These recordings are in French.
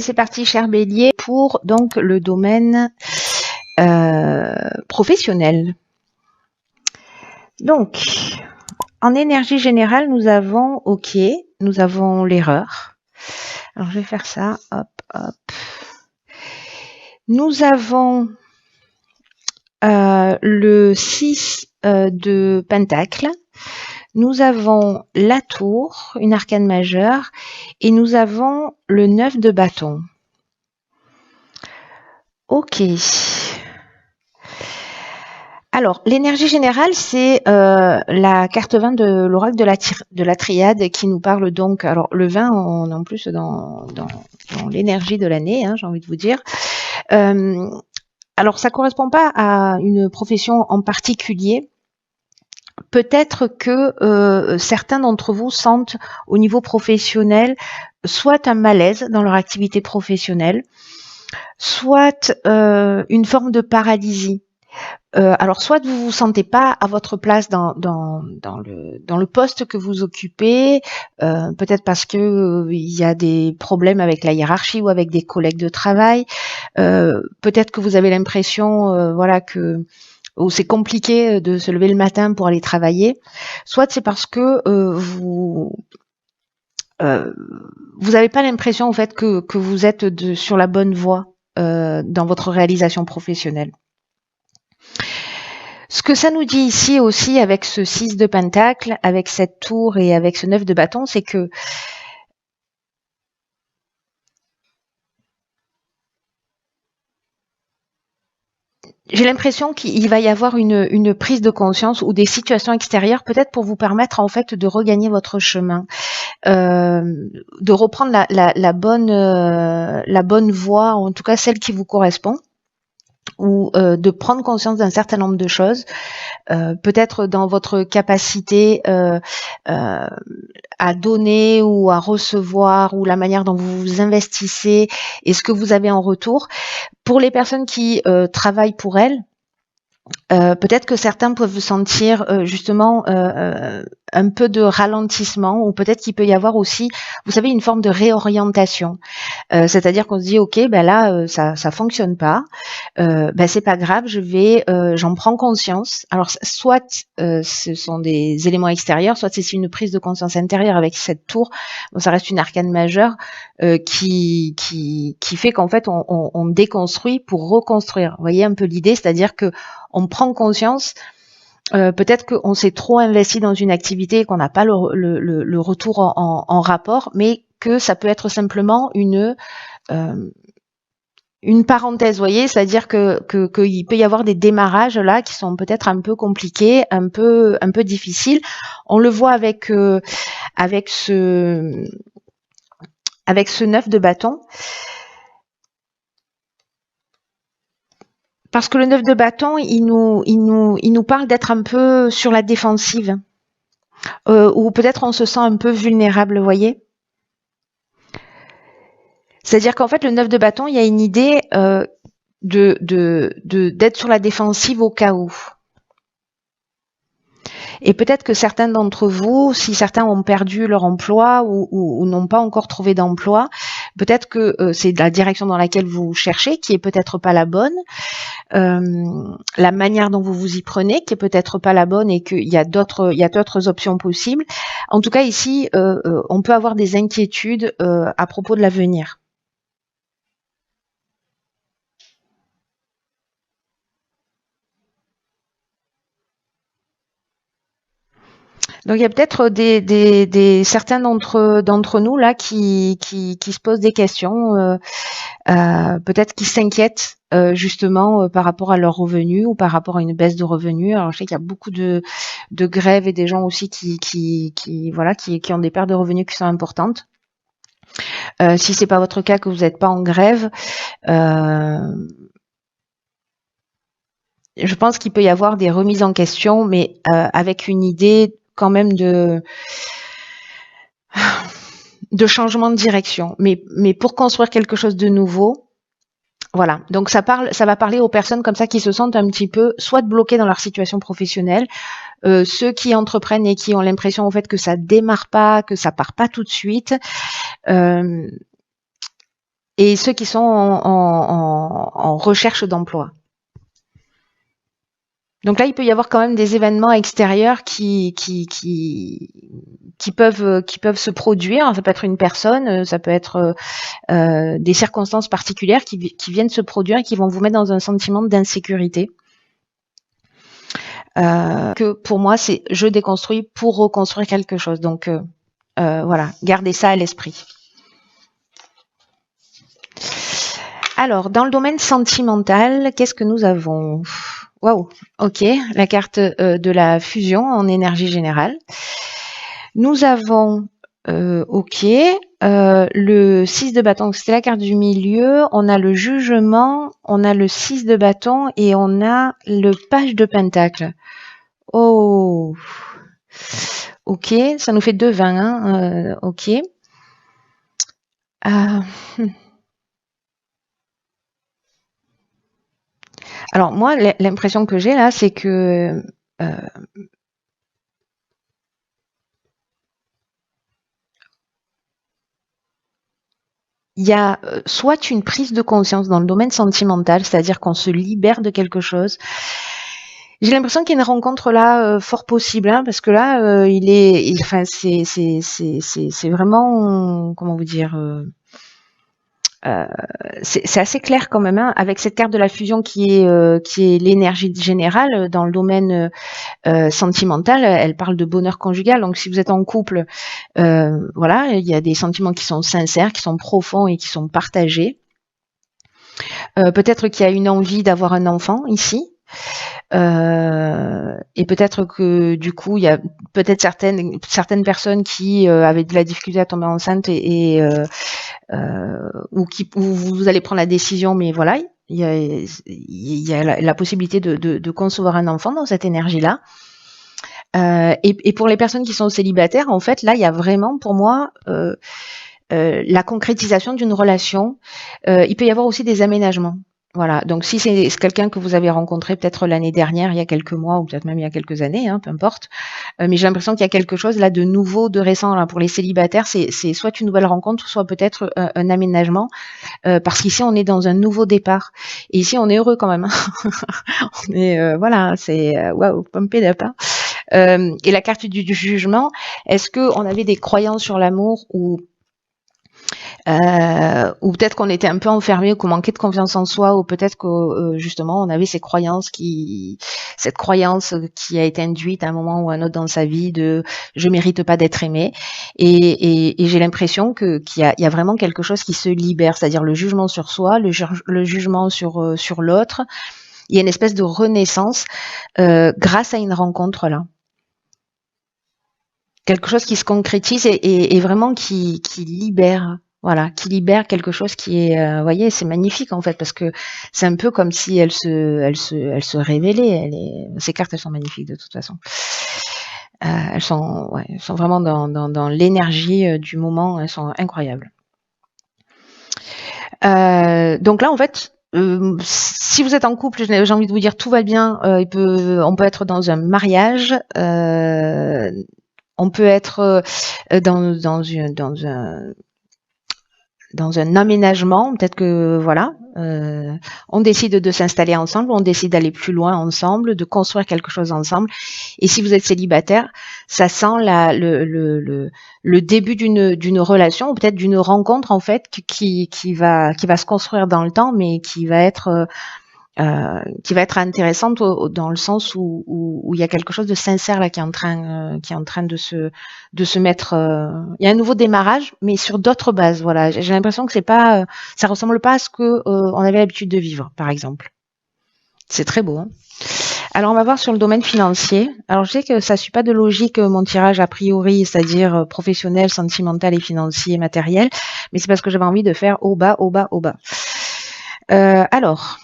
C'est parti, cher Bélier, pour donc le domaine professionnel. Donc, en énergie générale, nous avons OK, nous avons l'erreur. Alors, je vais faire ça, hop, hop. Nous avons le 6 de Pentacle. Nous avons la tour, une arcane majeure, et nous avons le 9 de bâton. Ok. Alors, l'énergie générale, c'est la carte 20 de l'oracle de la triade qui nous parle donc, alors le 20, on est en plus dans l'énergie de l'année, hein, j'ai envie de vous dire. Alors, ça correspond pas à une profession en particulier. Peut-être que certains d'entre vous sentent au niveau professionnel soit un malaise dans leur activité professionnelle, soit une forme de paralysie. Alors, soit vous vous sentez pas à votre place dans le poste que vous occupez, peut-être parce que il y a des problèmes avec la hiérarchie ou avec des collègues de travail. Peut-être que vous avez l'impression, voilà, que c'est compliqué de se lever le matin pour aller travailler. Soit c'est parce que vous n'avez pas l'impression en fait que vous êtes sur la bonne voie dans votre réalisation professionnelle. Ce que ça nous dit ici aussi avec ce 6 de pentacle, avec cette tour et avec ce 9 de bâton, c'est que j'ai l'impression qu'il va y avoir une prise de conscience ou des situations extérieures peut-être pour vous permettre en fait de regagner votre chemin, de reprendre la bonne voie, en tout cas celle qui vous correspond, ou de prendre conscience d'un certain nombre de choses, peut-être dans votre capacité à donner ou à recevoir, ou la manière dont vous vous investissez et ce que vous avez en retour. Pour les personnes qui travaillent pour elles, peut-être que certains peuvent sentir justement un peu de ralentissement, ou peut-être qu'il peut y avoir aussi, vous savez, une forme de réorientation. C'est-à-dire qu'on se dit, ok, ben là, ça fonctionne pas, ben c'est pas grave, j'en prends conscience. Alors, soit ce sont des éléments extérieurs, soit c'est une prise de conscience intérieure avec cette tour. Donc, ça reste une arcane majeure qui fait qu'en fait, on déconstruit pour reconstruire. Vous voyez un peu l'idée, c'est-à-dire que on prend conscience, peut-être qu'on s'est trop investi dans une activité et qu'on n'a pas le retour en rapport, mais que ça peut être simplement une parenthèse, vous voyez, c'est-à-dire qu'il peut y avoir des démarrages là qui sont peut-être un peu compliqués, un peu difficiles. On le voit avec ce 9 de bâton. Parce que le 9 de bâton, il nous parle d'être un peu sur la défensive, ou peut-être on se sent un peu vulnérable, vous voyez. C'est-à-dire qu'en fait, le 9 de bâton, il y a une idée d'être sur la défensive au cas où. Et peut-être que certains d'entre vous, si certains ont perdu leur emploi ou n'ont pas encore trouvé d'emploi, peut-être que c'est la direction dans laquelle vous cherchez qui est peut-être pas la bonne, la manière dont vous vous y prenez qui est peut-être pas la bonne, et qu'il y a d'autres options possibles. En tout cas, ici, on peut avoir des inquiétudes à propos de l'avenir. Donc il y a peut-être certains d'entre nous là qui se posent des questions, peut-être qui s'inquiètent justement par rapport à leurs revenus ou par rapport à une baisse de revenus. Alors je sais qu'il y a beaucoup de grèves et des gens aussi qui ont des pertes de revenus qui sont importantes. Si c'est pas votre cas, que vous n'êtes pas en grève, je pense qu'il peut y avoir des remises en question, mais avec une idée quand même de changement de direction, mais pour construire quelque chose de nouveau. Voilà, donc ça va parler aux personnes comme ça qui se sentent un petit peu soit bloquées dans leur situation professionnelle, ceux qui entreprennent et qui ont l'impression en fait que ça démarre pas, que ça part pas tout de suite. et ceux qui sont en recherche d'emploi. Donc là, il peut y avoir quand même des événements extérieurs qui peuvent se produire. Ça peut être une personne, ça peut être des circonstances particulières qui viennent se produire et qui vont vous mettre dans un sentiment d'insécurité. Que pour moi, c'est je déconstruis pour reconstruire quelque chose. Donc voilà, gardez ça à l'esprit. Alors, dans le domaine sentimental, qu'est-ce que nous avons? Waouh, ok, la carte de la fusion en énergie générale. Nous avons, ok, le 6 de bâton, c'était la carte du milieu, on a le jugement, on a le 6 de bâton et on a le page de pentacle. Oh, ok, ça nous fait 2-20, hein, ok. Alors moi, l'impression que j'ai là, c'est que il y a soit une prise de conscience dans le domaine sentimental, c'est-à-dire qu'on se libère de quelque chose. J'ai l'impression qu'il y a une rencontre là fort possible, hein, parce que là, c'est vraiment, comment vous dire, c'est assez clair quand même, hein, avec cette carte de la fusion qui est l'énergie générale dans le domaine sentimental. Elle parle de bonheur conjugal. Donc, si vous êtes en couple, voilà, il y a des sentiments qui sont sincères, qui sont profonds et qui sont partagés. Peut-être qu'il y a une envie d'avoir un enfant ici. Et peut-être que du coup, il y a peut-être certaines personnes qui avaient de la difficulté à tomber enceinte ou vous allez prendre la décision, mais voilà, il y a la possibilité de concevoir un enfant dans cette énergie-là. Et pour les personnes qui sont célibataires, en fait, là, il y a vraiment pour moi la concrétisation d'une relation. Il peut y avoir aussi des aménagements. Voilà, donc si c'est quelqu'un que vous avez rencontré peut-être l'année dernière, il y a quelques mois, ou peut-être même il y a quelques années, hein, peu importe, mais j'ai l'impression qu'il y a quelque chose là de nouveau, de récent. Là, pour les célibataires, c'est soit une nouvelle rencontre, soit peut-être un aménagement, parce qu'ici on est dans un nouveau départ. Et ici on est heureux quand même. On est, voilà, c'est waouh, pumped up. Hein. Et la carte du jugement, est-ce qu'on avait des croyances sur l'amour ou peut-être qu'on était un peu enfermé ou qu'on manquait de confiance en soi, ou peut-être que justement on avait cette croyance qui a été induite à un moment ou à un autre dans sa vie de je mérite pas d'être aimé, et j'ai l'impression qu'il y a vraiment quelque chose qui se libère, c'est-à-dire le jugement sur soi, le jugement sur l'autre. Il y a une espèce de renaissance grâce à une rencontre là. Quelque chose qui se concrétise et vraiment qui libère. Voilà, qui libère quelque chose qui est, vous voyez, c'est magnifique en fait, parce que c'est un peu comme si elle se révélait. Ces cartes, elles sont magnifiques de toute façon. Elles sont vraiment dans l'énergie du moment. Elles sont incroyables. Donc là, en fait, si vous êtes en couple, j'ai envie de vous dire tout va bien. On peut être dans un mariage. On peut être dans un aménagement, peut-être que voilà, on décide de s'installer ensemble, on décide d'aller plus loin ensemble, de construire quelque chose ensemble. Et si vous êtes célibataire, ça sent le début d'une relation, ou peut-être d'une rencontre en fait qui va se construire dans le temps, mais qui va être intéressante dans le sens où il y a quelque chose de sincère là qui est en train de se mettre. Il y a un nouveau démarrage, mais sur d'autres bases. Voilà, j'ai l'impression que ça ressemble pas à ce que on avait l'habitude de vivre, par exemple. C'est très beau. Hein. Alors on va voir sur le domaine financier. Alors je sais que ça suit pas de logique mon tirage a priori, c'est-à-dire professionnel, sentimental et financier, matériel, mais c'est parce que j'avais envie de faire au bas, au bas, au bas. Alors.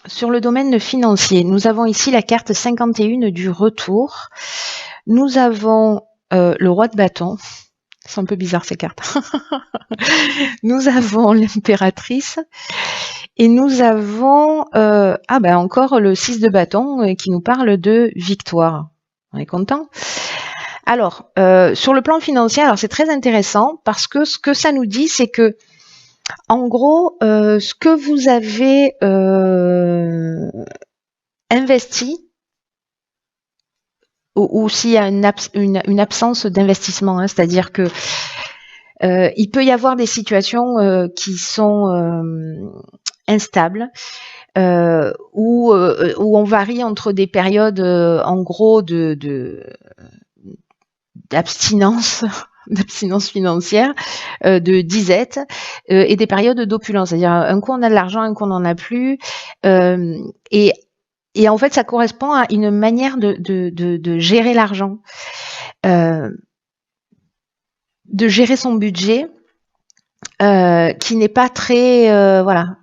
Sur le domaine financier, nous avons ici la carte 51 du retour. Nous avons le roi de bâton. C'est un peu bizarre ces cartes. Nous avons l'impératrice. Et nous avons encore le 6 de bâton qui nous parle de victoire. On est content? Alors, sur le plan financier, alors c'est très intéressant parce que ce que ça nous dit, c'est que En gros, ce que vous avez investi, ou s'il y a une absence d'investissement, hein, c'est-à-dire que il peut y avoir des situations qui sont instables, où on varie entre des périodes en gros d'abstinence d'abstinence financière, de disette, et des périodes d'opulence. C'est-à-dire un coup on a de l'argent, un coup on n'en a plus. Euh, et, et en fait, ça correspond à une manière de gérer l'argent, euh, de gérer son budget, qui n'est pas très, voilà,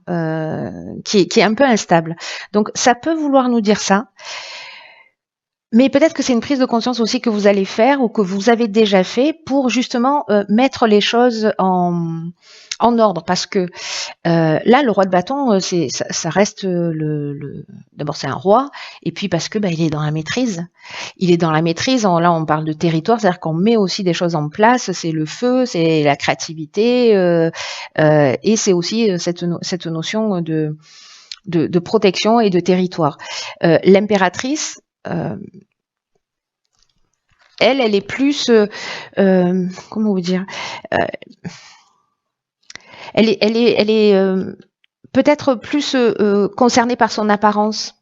qui est un peu instable. Donc ça peut vouloir nous dire ça. Mais peut-être que c'est une prise de conscience aussi que vous allez faire ou que vous avez déjà fait pour justement mettre les choses en ordre. Parce que là, le roi de bâton, ça reste d'abord c'est un roi, et puis parce que il est dans la maîtrise. Il est dans la maîtrise. Là, on parle de territoire, c'est-à-dire qu'on met aussi des choses en place. C'est le feu, c'est la créativité, et c'est aussi cette notion de protection et de territoire. L'impératrice, elle est plus, comment vous dire, euh, elle est peut-être plus concernée par son apparence,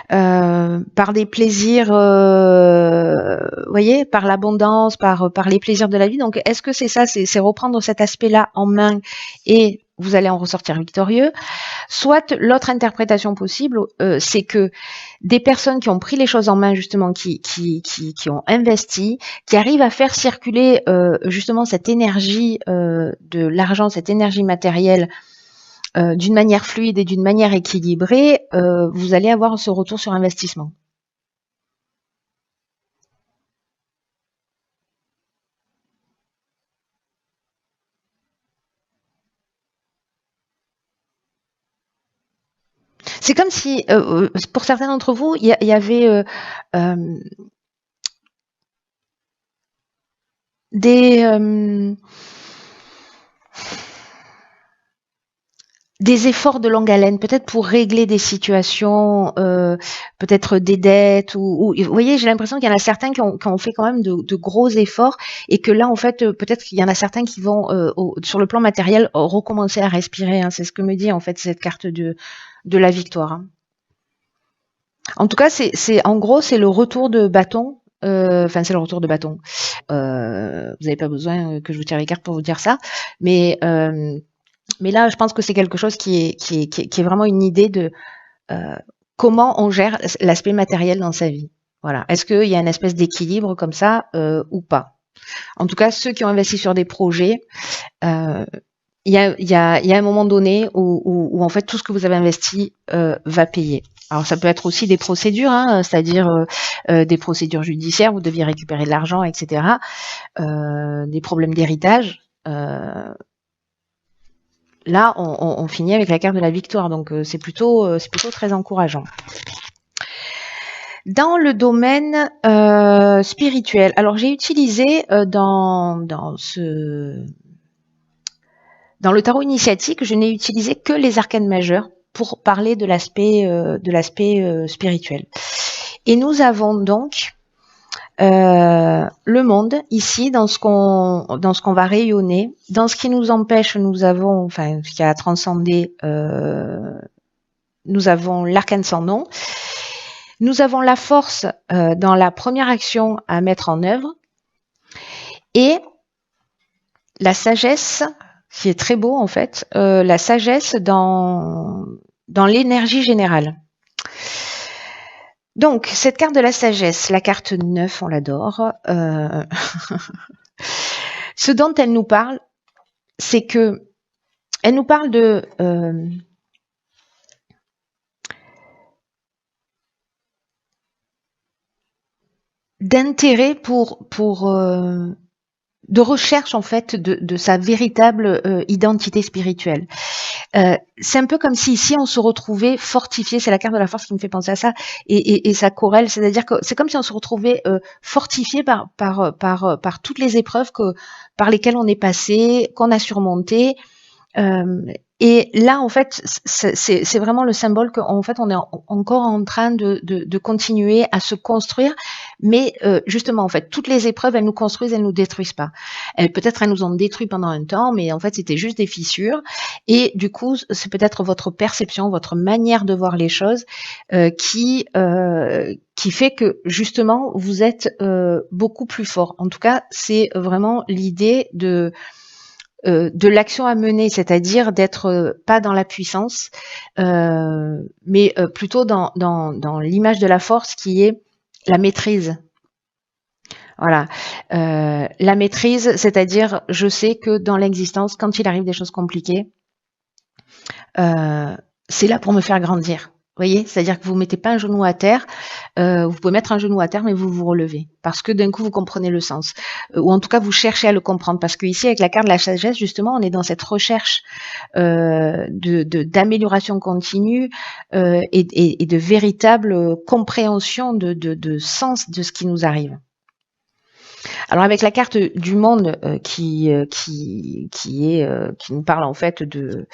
par des plaisirs, voyez, par l'abondance, par les plaisirs de la vie. Donc, est-ce que c'est ça, c'est reprendre cet aspect-là en main et vous allez en ressortir victorieux? Soit l'autre interprétation possible, c'est que des personnes qui ont pris les choses en main, justement, qui ont investi, qui arrivent à faire circuler justement cette énergie de l'argent, cette énergie matérielle, d'une manière fluide et d'une manière équilibrée, vous allez avoir ce retour sur investissement. C'est comme si, pour certains d'entre vous, il y avait euh, des, des efforts de longue haleine, peut-être pour régler des situations, peut-être des dettes, ou vous voyez, j'ai l'impression qu'il y en a certains qui ont fait quand même de gros efforts, et que là, en fait, peut-être qu'il y en a certains qui vont, sur le plan matériel, recommencer à respirer. Hein. C'est ce que me dit en fait cette carte de la victoire. Hein. En tout cas, en gros, c'est le retour de bâton. Enfin, c'est le retour de bâton. Vous n'avez pas besoin que je vous tire les cartes pour vous dire ça, mais là, je pense que c'est quelque chose qui est vraiment une idée de comment on gère l'aspect matériel dans sa vie. Voilà. Est-ce qu'il y a une espèce d'équilibre comme ça ou pas? En tout cas, ceux qui ont investi sur des projets, euh, il y a un moment donné où en fait tout ce que vous avez investi va payer. Alors ça peut être aussi des procédures, hein, c'est-à-dire des procédures judiciaires, vous deviez récupérer de l'argent, etc. Des problèmes d'héritage. Là, on finit avec la carte de la victoire, donc c'est plutôt très encourageant. Dans le domaine spirituel, alors j'ai utilisé dans le tarot initiatique, je n'ai utilisé que les arcanes majeures pour parler de l'aspect spirituel. Et nous avons donc le monde ici, dans ce qu'on va rayonner, dans ce qui nous empêche, nous avons, enfin, ce qui a transcendé, nous avons l'arcane sans nom. Nous avons la force dans la première action à mettre en œuvre, et la sagesse, qui est très beau en fait, la sagesse dans l'énergie générale. Donc, cette carte de la sagesse, la carte 9, on l'adore. Ce dont elle nous parle, c'est que elle nous parle d'intérêt pour de recherche en fait de sa véritable identité spirituelle. C'est un peu comme si ici on se retrouvait fortifié, c'est la carte de la force qui me fait penser à ça, et ça corrèle, c'est-à-dire que c'est comme si on se retrouvait fortifié par toutes les épreuves par lesquelles on est passé, qu'on a surmonté. Et là, en fait, c'est vraiment le symbole qu'en fait, on est encore en train de continuer à se construire. Mais justement, en fait, toutes les épreuves, elles nous construisent, elles nous détruisent pas. Peut-être elles nous ont détruit pendant un temps, mais en fait, c'était juste des fissures. Et du coup, c'est peut-être votre perception, votre manière de voir les choses qui fait que justement, vous êtes beaucoup plus fort. En tout cas, c'est vraiment l'idée de l'action à mener, c'est-à-dire d'être pas dans la puissance, mais plutôt dans l'image de la force qui est la maîtrise. Voilà, la maîtrise, c'est-à-dire je sais que dans l'existence, quand il arrive des choses compliquées, c'est là pour me faire grandir. Vous voyez, c'est-à-dire que vous mettez pas un genou à terre, vous pouvez mettre un genou à terre, mais vous vous relevez parce que d'un coup vous comprenez le sens, ou en tout cas vous cherchez à le comprendre. Parce que ici, avec la carte de la sagesse, justement, on est dans cette recherche d'amélioration continue et de véritable compréhension de sens de ce qui nous arrive. Alors avec la carte du monde qui nous parle en fait de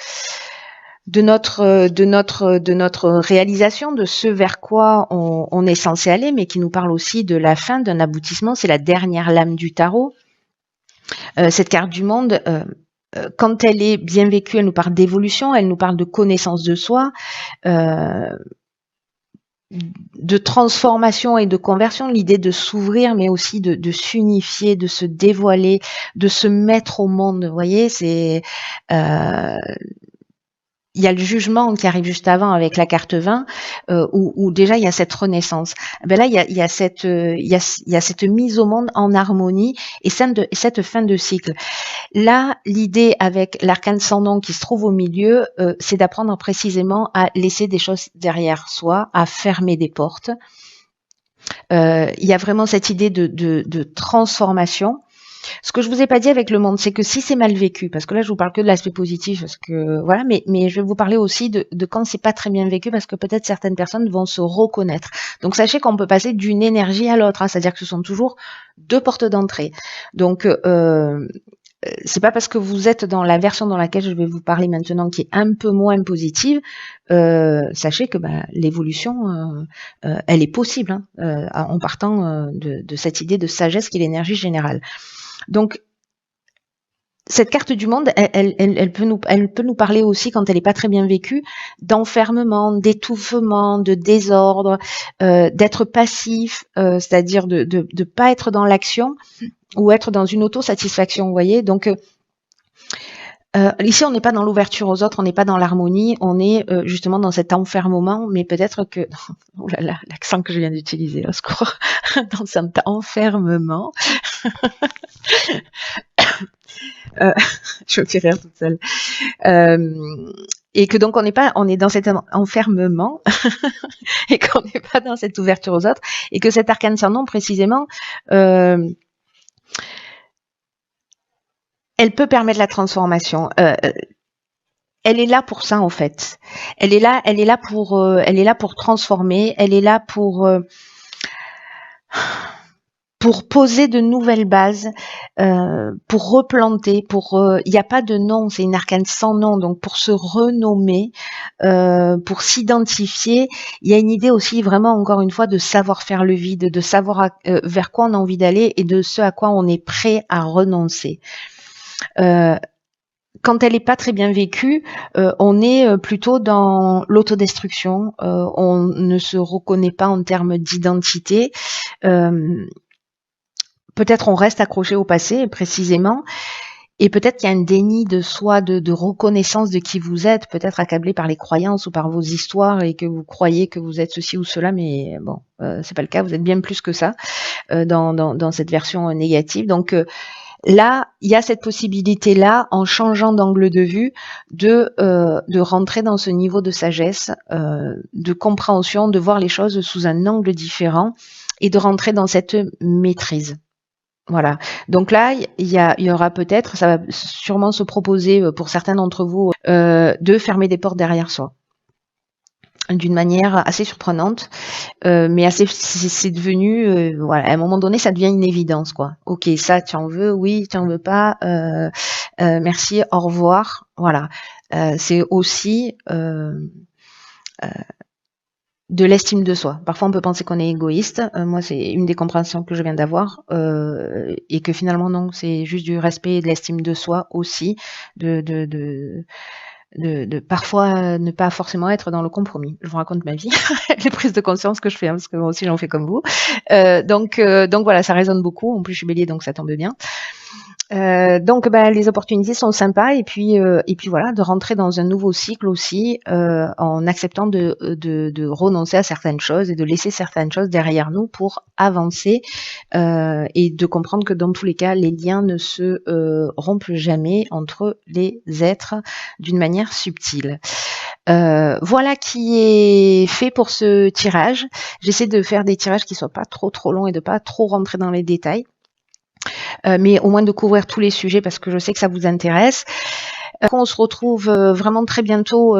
notre réalisation, de ce vers quoi on est censé aller, mais qui nous parle aussi de la fin, d'un aboutissement. C'est la dernière lame du tarot. Cette carte du monde, quand elle est bien vécue, elle nous parle d'évolution, elle nous parle de connaissance de soi, de transformation et de conversion, l'idée de s'ouvrir, mais aussi de s'unifier, de se dévoiler, de se mettre au monde. Vous voyez, c'est il y a le jugement qui arrive juste avant avec la carte 20, où déjà il y a cette renaissance. Ben là, il y a cette mise au monde en harmonie et cette fin de cycle. Là, l'idée avec l'arcane sans nom qui se trouve au milieu, c'est d'apprendre précisément à laisser des choses derrière soi, à fermer des portes. Il y a vraiment cette idée de transformation. Ce que je vous ai pas dit avec le monde, c'est que si c'est mal vécu, parce que là je vous parle que de l'aspect positif, parce que voilà, mais je vais vous parler aussi de quand c'est pas très bien vécu, parce que peut-être certaines personnes vont se reconnaître. Donc sachez qu'on peut passer d'une énergie à l'autre, hein, c'est-à-dire que ce sont toujours deux portes d'entrée. Donc c'est pas parce que vous êtes dans la version dans laquelle je vais vous parler maintenant, qui est un peu moins positive, sachez que l'évolution, elle est possible, hein, en partant de cette idée de sagesse qui est l'énergie générale. Donc, cette carte du monde, elle peut nous parler aussi, quand elle n'est pas très bien vécue, d'enfermement, d'étouffement, de désordre, d'être passif, c'est-à-dire de pas être dans l'action ou être dans une autosatisfaction, vous voyez. Donc, ici, on n'est pas dans l'ouverture aux autres, on n'est pas dans l'harmonie, on est justement dans cet enfermement, mais peut-être que... Oh là là, l'accent que je viens d'utiliser, au secours, dans cet enfermement... je me fais rire toute seule. Et que donc on est dans cet enfermement et qu'on n'est pas dans cette ouverture aux autres, et que cet arcane sans nom précisément, elle peut permettre la transformation. Elle est là pour ça en fait. Elle est là pour transformer. Elle est là pour poser de nouvelles bases, pour replanter, il n'y a pas de nom, c'est une arcane sans nom, donc pour se renommer, pour s'identifier, il y a une idée aussi vraiment, encore une fois, de savoir faire le vide, de savoir vers quoi on a envie d'aller et de ce à quoi on est prêt à renoncer. Quand elle n'est pas très bien vécue, on est plutôt dans l'autodestruction, on ne se reconnaît pas en termes d'identité, peut-être on reste accroché au passé, précisément, et peut-être qu'il y a un déni de soi, de reconnaissance de qui vous êtes, peut-être accablé par les croyances ou par vos histoires, et que vous croyez que vous êtes ceci ou cela, mais bon, c'est pas le cas, vous êtes bien plus que ça, dans cette version négative. Donc là, il y a cette possibilité-là, en changeant d'angle de vue, de rentrer dans ce niveau de sagesse, de compréhension, de voir les choses sous un angle différent, et de rentrer dans cette maîtrise. Voilà. Donc là, il y aura peut-être, ça va sûrement se proposer pour certains d'entre vous de fermer des portes derrière soi d'une manière assez surprenante, mais c'est devenu, voilà, à un moment donné, ça devient une évidence, quoi. Ok, ça, tu en veux, oui, tu en veux pas, merci, au revoir, voilà. C'est aussi de l'estime de soi. Parfois, on peut penser qu'on est égoïste. Moi, c'est une des compréhensions que je viens d'avoir, et que finalement, non, c'est juste du respect et de l'estime de soi aussi, de parfois ne pas forcément être dans le compromis. Je vous raconte ma vie, les prises de conscience que je fais, hein, parce que moi aussi j'en fais comme vous. Donc voilà, ça résonne beaucoup. En plus, je suis bélier, donc ça tombe bien. Donc les opportunités sont sympas et puis voilà, de rentrer dans un nouveau cycle aussi en acceptant de renoncer à certaines choses et de laisser certaines choses derrière nous pour avancer et de comprendre que dans tous les cas les liens ne se rompent jamais entre les êtres d'une manière subtile. Voilà qui est fait pour ce tirage. J'essaie de faire des tirages qui soient pas trop longs et de pas trop rentrer dans les détails. Mais au moins de couvrir tous les sujets parce que je sais que ça vous intéresse. On se retrouve vraiment très bientôt